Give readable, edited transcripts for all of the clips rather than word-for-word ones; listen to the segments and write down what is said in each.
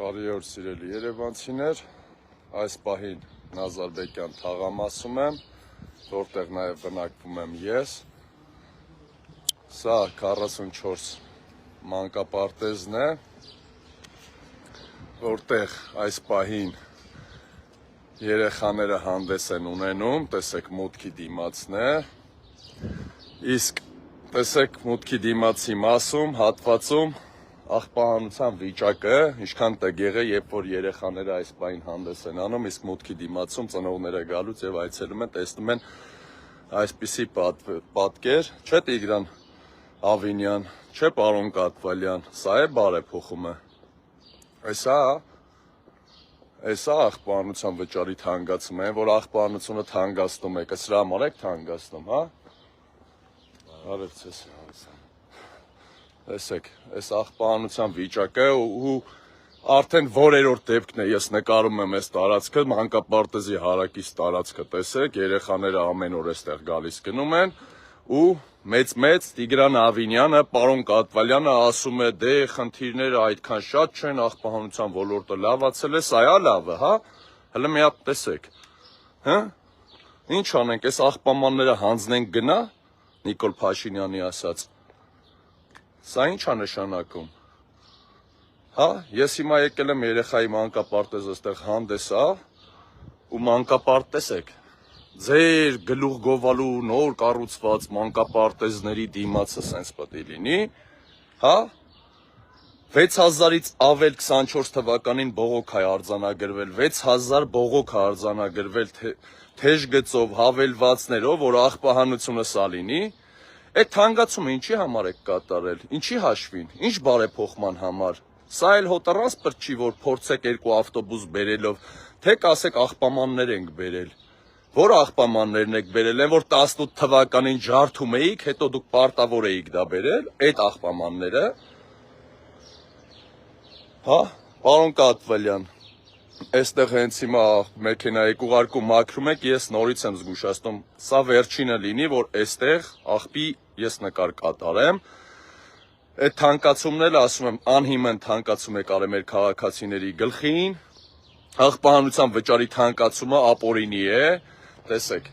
Բարի օր սիրելի երևանցիներ, այս պահին Նազարբեկյան թաղամասում եմ, որտեղ նաև բնակվում եմ ես։ Սա 44 մանկապարտեզն է, որտեղ այս պահին երեխաները հանդես են ունենում, տեսեք մուտքի դիմացն է, իսկ տեսեք մուտքի դիմացի մասում, հատվածում աղբահանության վիճակը, ինչքան տեղ է, երբ որ երեխաները այս պահին հանդես են անում, իսկ մուտքի դիմացում ծնողները գալուց եւ այցելում են, տեսնում են այսպիսի պատկեր, չէ՞ Տիգրան Ավինյան, չէ՞ պարոն Կատվալյան, սա է բարեփոխումը։ Էսա աղբահանության վճարի թանկացումը է, որ աղբահանությունը թանկացնում եք, սրա համար եք թանկացնում, հա։ Արև ցես։ Տեսեք, այս աղբահանության վիճակը ու արդեն որերորդ դեպքն է, ես նկարում եմ այս տարածքը, մանկապարտեզի հարակից տարածքը, տեսեք, երեխաները ամեն օր այստեղ գալիս գնում են ու մեծ Տիգրան Ավինյանը, պարոն Կատվալյանը ասում է, դե խնդիրները այդքան շատ չեն, աղբահանության ոլորտը լավացել է, սա է լավը, հա, հələ մի հատ տեսեք, հա, ինչ անենք, այս աղբամանները հանձնենք գնա, Նիկոլ Փաշինյանի ասած, սա ինչ է նշանակում, հա, ես հիմա եկել եմ երեխայի մանկապարտեզը այստեղ հանդեսա ու մանկապարտեզ ձեր գլուխ գովալու նոր կառուցված մանկապարտեզների դիմացը սենց պետք է լինի, հա, 6000-ից ավել 24 թվականին բողոք է արձանագրվել, 6000 բողոք է արձանագրվել թեժ գծով, հավելվածներով, որ աղբահանությունը սա լինի, այդ թանկացումը ինչի համար եք կատարել, ինչի հաշվին, ինչ բարեփոխման համար, սա էլ հոտռանսպրտ չի, որ փորձեք 2 ավտոբուս բերելով, թե կասեք աղբամաններ ենք բերել, որ աղբամաններն եք բերել են, որ 18 թվականին ջարդում էիք, հետո դուք պարտավոր էիք դա բերել, այդ աղբամանները, հա, պարոն Կատվալյան, այստեղ հենց հիմա մեքենայի ուղարկում մաքրում եք, ես նորից եմ զգուշացնում, սա վերջինը լինի, որ այստեղ աղբի ես նկար կատարեմ, այդ թանկացումն էլ ասում եմ, անհիմն թանկացում եք արել մեր քաղաքացիների գլխին, աղբահանության վճարի թանկացումը ապօրինի է, տեսեք,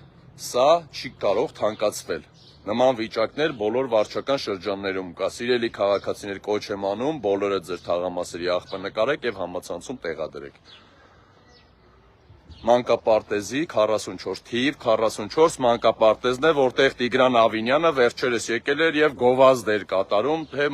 սա չի կարող թանկացվել, նման վիճակներ բոլոր վարչական շրջաններում կա, սիրելի քաղաքացիներ կոչ եմ անում, բոլորը ձեր թաղամասերի աղբը նկարեք եւ համացանցում տեղադրեք։ Մանկապարտեզի 44 թիվ 44 մանկապարտեզն է, որտեղ Տիգրան Ավինյանը վերջերս եկել էր եւ գովազդ էր կատարում, թե